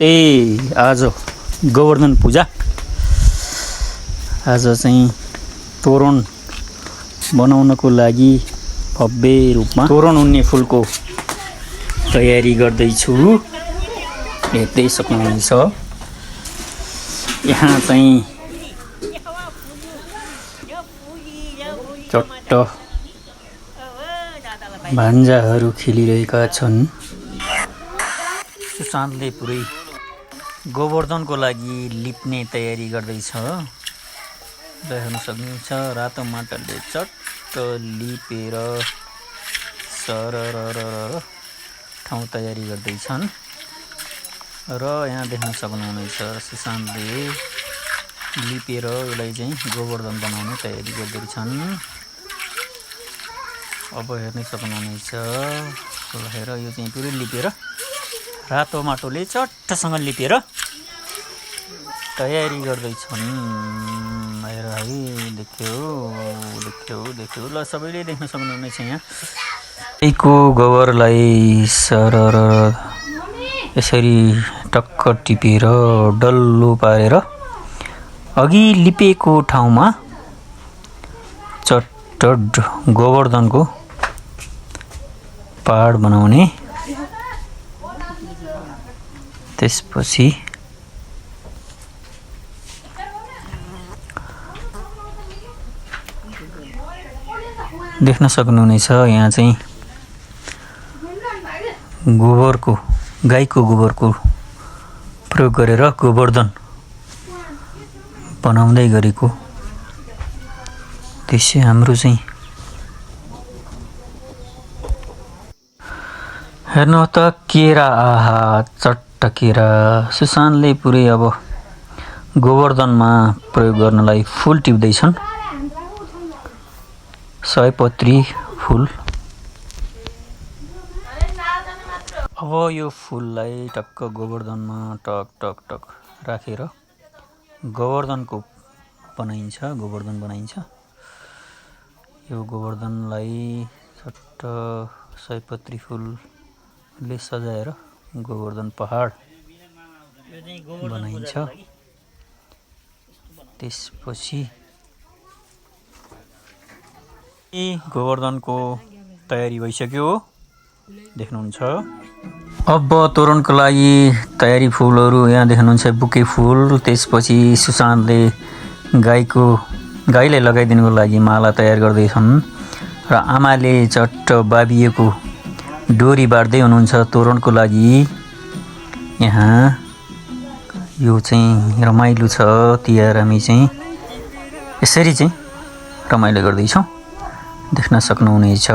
आज गोवर्धन पूजा। आज चाहिँ तोरण बनाउनको लागि भव्य रूपमा तोरण उन्ने फुलको तयारी गर्दैछु। हेर्दै सक्नुहुनेछ यहाँ चाहिँ चट्ट भान्जाहरू खेलिरहेका छन्। सुशान्तले पुरै गोवर्धनको लागि लिप्ने तयारी गर्दैछ। हेर्न सक्नुहुन्छ रातो माटोले चट्ट लिपेर सरर ठाउँ तयारी गर्दैछन् र यहाँ देख्न सक्नुहुनेछ सुशान्तले लिपेर यसलाई चाहिँ गोवर्धन बनाउने तयारी गर्दैछन्। अब हेर्न सक्नुहुनेछ हेर यो चाहिँ पुरै लिपेर रातो माटोले चट्टसँग लिपेर तयारी गर्दैछन्। हेर है देख्यो ल सबैले देख्न सक्नुहुनेछ यहाँ गाईको गोबरलाई सरर यसरी टक्क टिपेर डल्लो पारेर अघि लिपेको ठाउँमा चट्ट गोवर्धनको पहाड बनाउने। त्यसपछि देख्न सक्नुहुनेछ यहाँ चाहिँ गोबरको गाईको गोबरको प्रयोग गरेर गोवर्धन बनाउँदै गरेको दृश्य हाम्रो चाहिँ हेर्नु त केरा। आहा चट्ट केरा। सुशान्तले पुरै अब गोवर्धनमा प्रयोग गर्नलाई फुल टिप्दैछन्। सयपत्री फुल। अब यो फुललाई टक्क गोवर्धनमा टक टक टक राखेर गोवर्धन बनाइन्छ। यो गोवर्धनलाई चट्ट सयपत्री फुलले सजाएर गोवर्धन पहाड बनाइन्छ। त्यसपछि गोवर्धनको तयारी भइसक्यो देख्नुहुन्छ। अब तोरणको लागि तयारी फुलहरू यहाँ देख्नुहुन्छ बुके फुल। त्यसपछि सुशान्तले गाईलाई लगाइदिनुको लागि माला तयार गर्दैछन् र आमाले चट्ट बाबिएको डोरी बाँड्दै हुनुहुन्छ तोरणको लागि। यहाँ यो चाहिँ रमाइलो छ तिहार। हामी चाहिँ यसरी चाहिँ रमाइलो गर्दैछौँ देख्न सक्नुहुनेछ।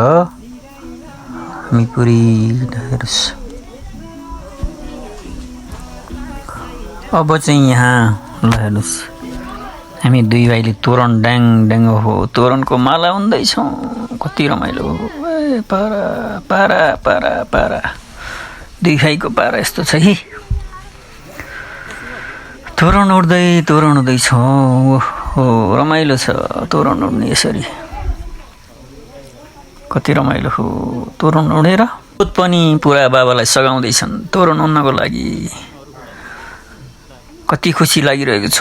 हामी पुरै हेर्नुहोस्। अब चाहिँ यहाँ ल हेर्नुहोस् हामी दुई भाइले तोरण ड्याङ ड्याङ हो तोरणको माला हुँदैछौँ। कति रमाइलो पारा पारा पारा पारा दुई भाइको पारा यस्तो छ कि तोरण उड्दैछ। हो रमाइलो छ तोरण उड्ने यसरी कति रमाइलो हो। तोरण उडेर दुध पनि पुरा बाबालाई सघाउँदैछन् तोरण उड्नको लागि। कति खुसी लागिरहेको छ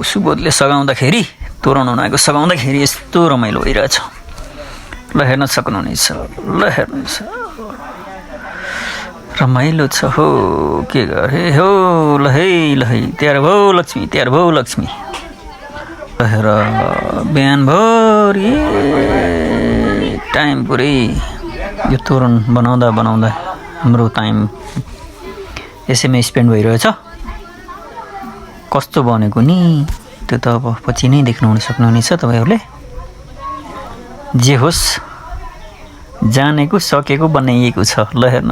सुबोधले सघाउँदाखेरि तोरण उडाएको सघाउँदाखेरि यस्तो रमाइलो भइरहेछ। ल हेर्न सक्नुहुनेछ। ल हेर्नुहोस् रमाइलो छ हो के गरे हो। ल है तयार भौ लक्ष्मी। ल हेर बिहानभरि टाइम पुरै यो तोरण बनाउँदा हाम्रो टाइम यसैमा स्पेन्ड भइरहेछ। कस्तो बनेको नि त्यो त अब पछि नै देख्नु सक्नुहुनेछ तपाईँहरूले। जे होस् जानेको सकेको बनाइएको छ। ल हेर्न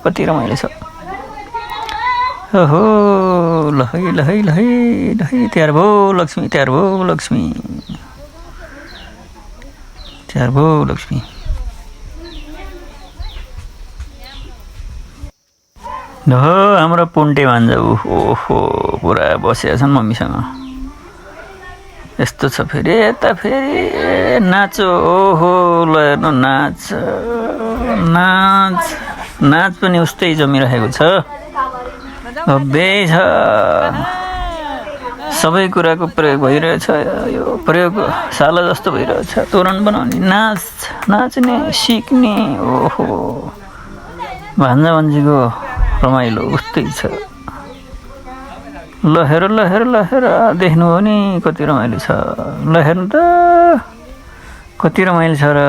कति रमाइलो छ। ओहो ल है तयार भौ लक्ष्मी। हो हाम्रो पुन्टे भान्जा ओहो पुरा बसेका छन् मम्मीसँग। यस्तो छ फेरि यता फेरि नाचो। ओहो ल हेर्नु नाच पनि उस्तै जमिरहेको छ। भव्य छ सबै कुराको प्रयोग भइरहेछ यो प्रयोग साला जस्तो भइरहेछ तोरण बनाउने नाच्ने सिक्ने ओहो भान्जा भान्जीको रमाइलो उस्तै छ ल हेर देख्नु हो नि कति रमाइलो छ ल हेर्नु त कति रमाइलो छ र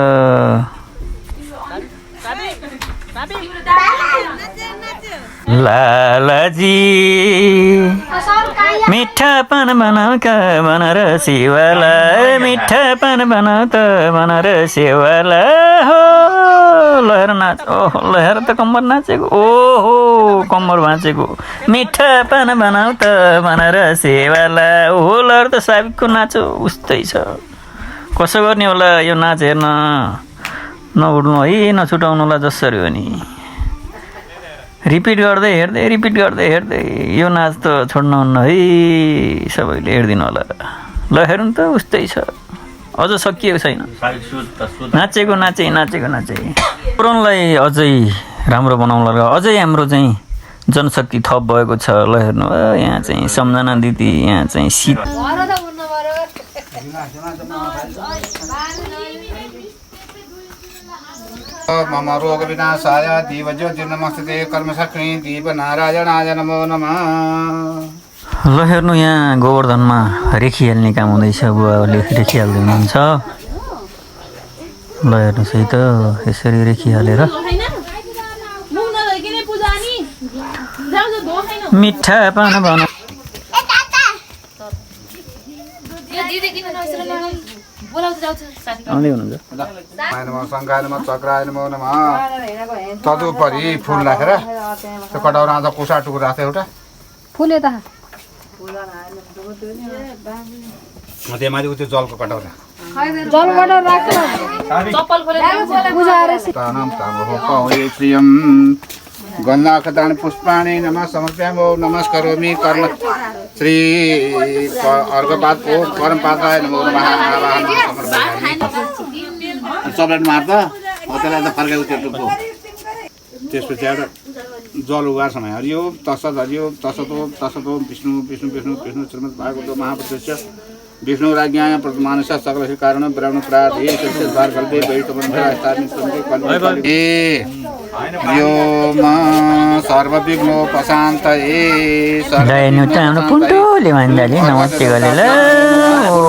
लालाजी मिठा पान बनाऊ त बनारसी वाला मिठा पान बनाऊ त बनारसी वाला हो ल हेर नाच ओहो ल हेर त कम्मर नाचेको ओहो कम्मर भाँचेको मिठा पान बनाऊ त बनारसी वाला ओहो ल हेर त साबिकको नाचो उस्तै छ कसो गर्ने होला यो नाच हेर्न नउड्नु है नछुटाउनु होला जसरी हो नि रिपिट गर्दै हेर्दै यो नाच त छोड्नुहुन्न है सबैले हेरिदिनु होला ल हेर्नु त उस्तै छ अझ सकिएको छैन नाचेको तोरणलाई अझै राम्रो बनाउला र अझै हाम्रो चाहिँ जनशक्ति थप भएको छ ल हेर्नु यहाँ चाहिँ सम्झना दिदी यहाँ चाहिँ शीत मम रोग विनाशाय दीवज्योति नमस्ते कर्मसक्रिय दीप नारायणाय नमो नमः ल हेर्नु यहाँ गोवर्धनमा रेखिहाल्ने काम हुँदैछ बुवाले रेखिहाल्दै हुनुहुन्छ ल हेर्नुहोस् है त यसरी रेखिहालेर मिठा पान बनाऊ आउँदै हुनुहुन्छ शङ्काय नमः चक्राय नमो नमः तदुपरि फुल राखेर त्यो कटाउरा त कुसा टुक्रा राख्छ एउटा फुले त त्यहाँ त्यो जलको कटाउरा जलबाट राख्छ चप्पल खोलेर पूजा गरेछ तानम तामो पावे प्रियम गन्धाक्षतानि पुष्पाणि नमः समर्पयामि नमस्करोमि कर्म श्री अर्घपातको कर्मपाताय नमो नमः चपलेट मार्दा त्यसलाई त फर्काएको त्यो टुप्पो त्यसपछि एउटा जल उगार समय हरियो तसत विष्णु श्रीमद् भागवत महापुरुष विष्णु राज्ञाय प्रमानस सकल कारण ब्रह्म प्रादे संसार कल्पे वैष्णव ए यो मा सर्वविघ्नोपशान्तये सर्वनु पुण्टोले भन्दाले नमस्ते गरे ल ओ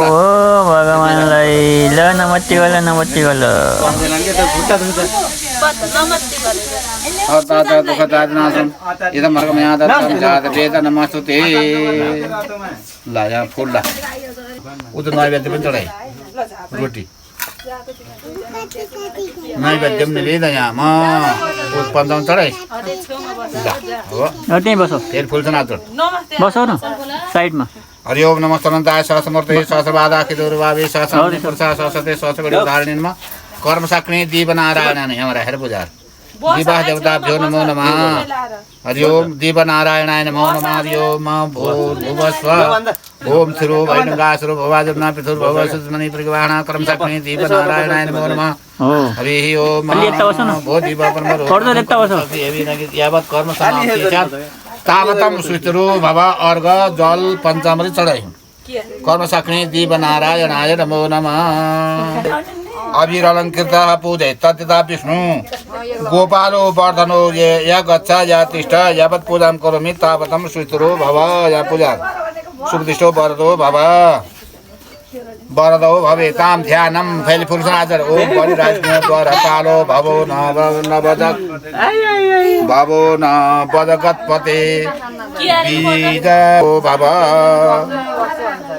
भगवानलाई ल नमस्ते गरे इदं मर्गमया दत्तं जातवेद नमस्तुते ल यहाँ फुल ला उ त नैवेद्य पनि चढाइ रोटी नैवेद्य पनि लिँदा यहाँ म पञ्चाउन चढाइ हो त्यहीँ बस फेरि फुल छ नाच बसौ न साइडमा हरि ओम नमः अनन्ताय सहस्रमूर्ते सहस्रबाधाखिदुर्भावे सहस्रपुरुषा सहस्रते सहस्रगणिधारिणीमा कर्मसाक्रिय दीपनारायणानि यहाँ राखेर पूजा दिवा देवताभ्यो नमो नमः हरि ओम दीपनारायणाय नमो नमः हरि ओम भूर्भुवस्वः ओम श्री वैष्णवासुरो भवाजन्ना पितुर्भवसुस्मनि प्रगवाणा कर्मसाक्रिय दीपनारायणाय नमो नमः हरि ओम भो दीप परमरो यावत् कर्म समाप्ति स्यात् तावतं सुतरो भव अर्घ जल पञ्चामृत चढाइ कर्मसाक्रिय दीपनारायणाय नमो नमः अभिरलङ्कृत पूजय तद्यथा विष्णु गोपालो वर्धनो या गच्छ या तिष्ठ यावत् पूजां करोमि तावतं सुतरो भव या पूजा शुभदिष्टो वरदो भवेतां ध्यानं फैलफुलसनाचर ओम बलिराजद्वारा कालो भवो नवदगत्पते बीजो भव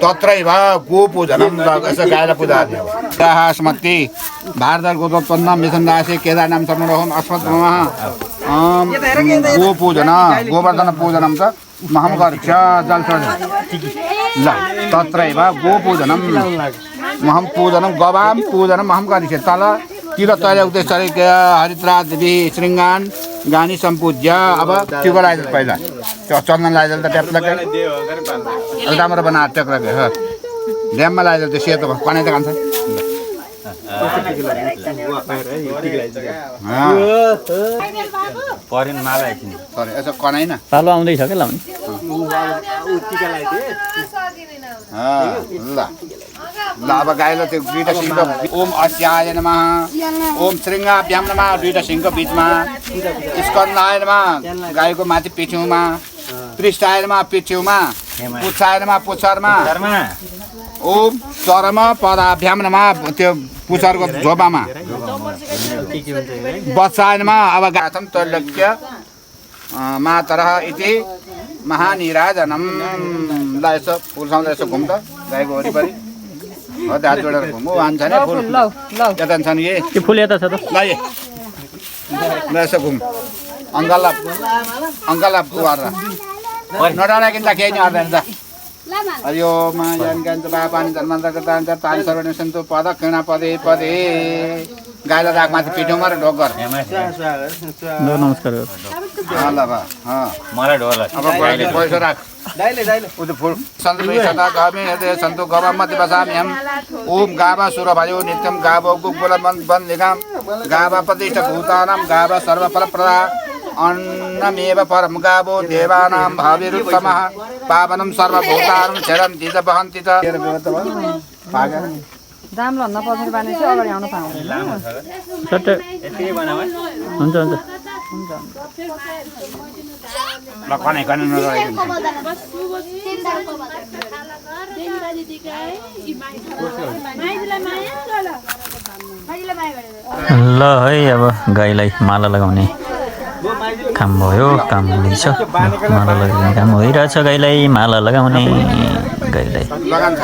तत्रैव गोपूजनं गायला पूजा स्मृति भारत गोत्रोत्पन्न मिथुन राशि केदारनाम समरोहम अस्मत् गोपूजन गोवर्धन पूजनं च महं गर्छ जल ल तत्रैव गोपूजनं महं पूजनं गवां पूजनं महं गरिष्ये तल तिलतैल उद्देश्य हरिद्रा देवी शृङ्गान गानी सम्पूज्य अब त्यो लगाइदिनु पहिला त्यो चन्दन लगाइदिनु त ट्याप्लकै राम्रो बनाएर टेक्रा ड्याममा लगाइदिनु त्यो सेतो कनै त खान्छ परिन माला एकछिन सरी यसो कनाइ न पालो आउँदैछ क्या लाउने ल ल अब गाईलाई त्यो दुईटा सिङको ओम अस्याय नमः ओम शृङ्गाभ्याम नमः दुईटा सिङको बिचमा स्कन्दाय नमः गाईको माथि पिठ्यौमा पृष्ठाय नमः पिठ्यौमा पुच्छाय नमः पुच्छरमा ओम चरम पदाभ्याम नमः त्यो पुच्छरको झोपामा बच्चाय नमः अब गाथम तैलक्य मातरः इति महानिराजनम ल यसो फुलसँग यसो घुम त गाईको वरिपरि हो हात जोडेर घुम ऊ हान्छ नि फुल यता छ नि त्यो फुल यता छ त ल ल यसो घुम अङ्कललाई उहाँहरू नडराकिन त केही नि अर्दैन त हरि ओम यानकान्त पानी धर्मान्त तान्त तानी सर्वने सन्तु पद किणा पदे पदे गाईलाई राख माथि पिठौमा र ढोक गर नमस्कार ल बा मलाई ढोल अब पैसा राख उ त्यो फुल सन्तु सदा गामे हृदय सन्तु गवा मध्ये बसामि हम ओम गावा सुर भयो नित्यम गावो गुगुल बन निगम गावा प्रतिष्ठ भूतानां गावा सर्वफल प्रदा अन्नमेव परम गावो देवानां भाविरुत्तमः पावनं सर्वभूतानां चरन्ति च वहन्ति च दाम लन्न पछाडि बानी चाहिँ अगाडि आउन पाउँदैन सट्ट हुन्छ हुन्छ ल कनै कनै नराइदिनु ल है अब गाईलाई माला लगाउने काम भयो काम हुँदैछ माला लगाउने काम भइरहेछ गाईलाई माला लगाउने गाईलाई लगान छ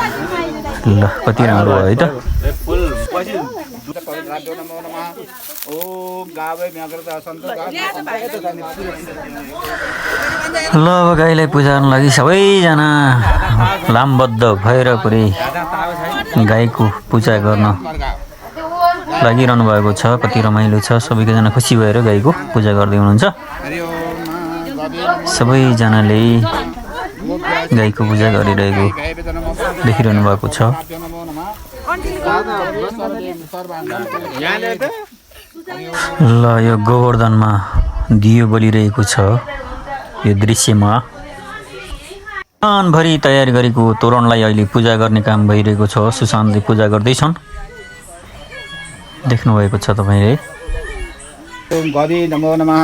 ल कति राम्रो भयो है त ओम गावे म्याग्रता सन्तु ल अब गाईलाई पूजा गर्नु लागि सबैजना लामबद्ध भएर पुरै गाईको पूजा गर्न लागिरहनु भएको छ कति रमाइलो छ सबैजना खुसी भएर गाईको पूजा गर्दै हुनुहुन्छ सबैजनाले गाईको पूजा गरिरहेको देखिरहनु भएको छ ल यो गोवर्धनमा दियो बलिरहेको छ यो दृश्यमा भरि तयार गरेको तोरणलाई अहिले पूजा गर्ने काम भइरहेको छ सुशान्तले पूजा गर्दैछन् देख्नुभएको छ तपाईँले ओम गवि नमो नमः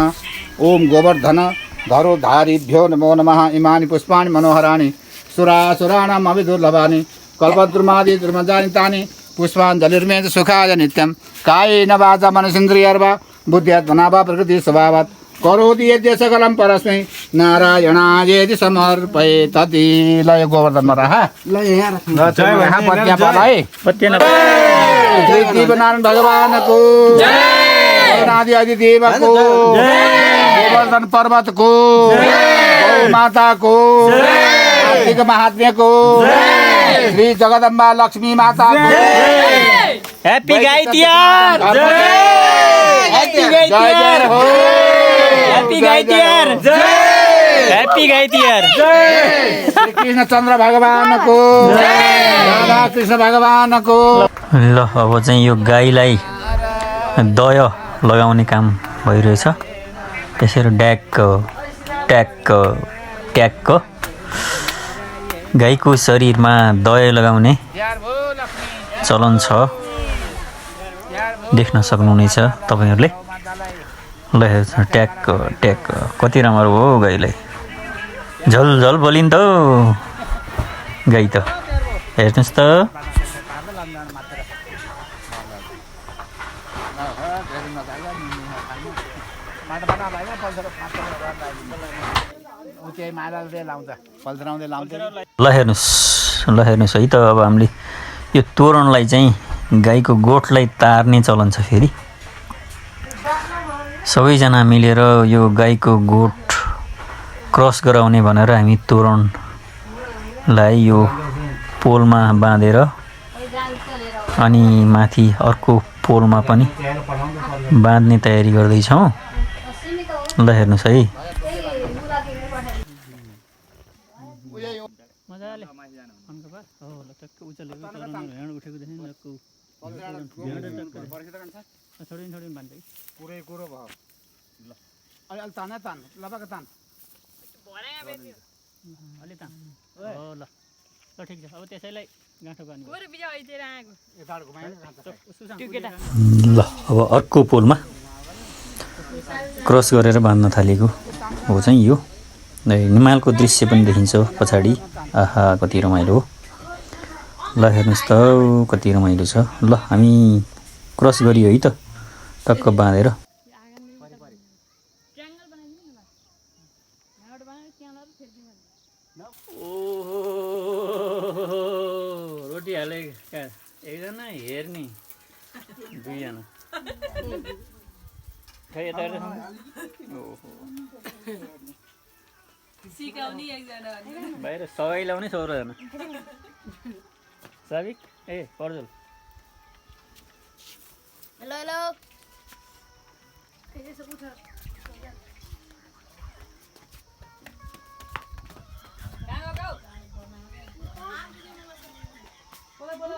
ओम गोवर्धन धरोधारिभ्यो नमो नमः इमानि पुष्पाणि मनोहराणि सुरासुराणाम् अभिदुर्लभानि कल्पद्रुमादि दुर्मजानि तानि पुष्पाञ्जलिर्मेद सुखाय नित्यं कायेन वाचा मनसेन्द्रियर्वा बुद्ध्यात्मना वा प्रकृति स्वभावात् करोति यद्य सकलं परस्मै नारायणायेति समर्पयेति ल यो गोवर्धनमा राख ल यहाँ पत्या पालाई पत्या श्री दिवनारायण भगवानको आदि आदि देवको गोवर्धन पर्वतको गौ माताको आर्थिक महात्म्यको श्री जगदम्बा लक्ष्मी माताको हैप्पी गाई तिहार हैप्पी गाई तिहार हैप्पी गाई तिहार हैप्पी गाई तिहार श्री कृष्णचन्द्र भगवानको राधा कृष्ण भगवानको ल अब चाहिँ यो गाईलाई दय लगाउने काम भइरहेछ त्यसरी ड्याक्क ट्याक्क ट्याक्क गाईको शरीरमा दय लगाउने चलन छ देख्न सक्नुहुनेछ तपाईँहरूले ल ट्याक्क ट्याक्क कति राम्रो हो गाईलाई झल झल बोलिन् त गाई त हेर्नुहोस् त ल हेर्नुहोस् है त अब हामीले यो तोरणलाई चाहिँ गाईको गोठलाई तार्ने चलन छ फेरि सबैजना मिलेर यो गाईको गोठ क्रस गराउने भनेर हामी तोरणलाई यो पोलमा बाँधेर अनि माथि अर्को पोलमा पनि बाँध्ने तयारी गर्दैछौँ ल हेर्नुहोस् है छोडिन भन्छ कि पुरै कुरो भयो अलि अलि तान तान लबाको तान अलि तान हो ल ल ठिक छ अब त्यसैलाई गाँठो गर्ने यताबाट घुमाएर खान्छ ल अब अर्को पोलमा क्रस गरेर बाँध्न थालेको हो चाहिँ यो हिमालको दृश्य पनि देखिन्छ पछाडि आहा कति रमाइलो हो ल हेर्नुहोस् त कति रमाइलो छ ल हामी क्रस गरियो है त टक्क बाँधेर रोटी हाले एकजना हेर्ने दुईजना खै यता सिकाउने एकजना बाहिर सगाइ लाउने 16 जना साबिक ए पर्जल हेलो हेलो बोला बोला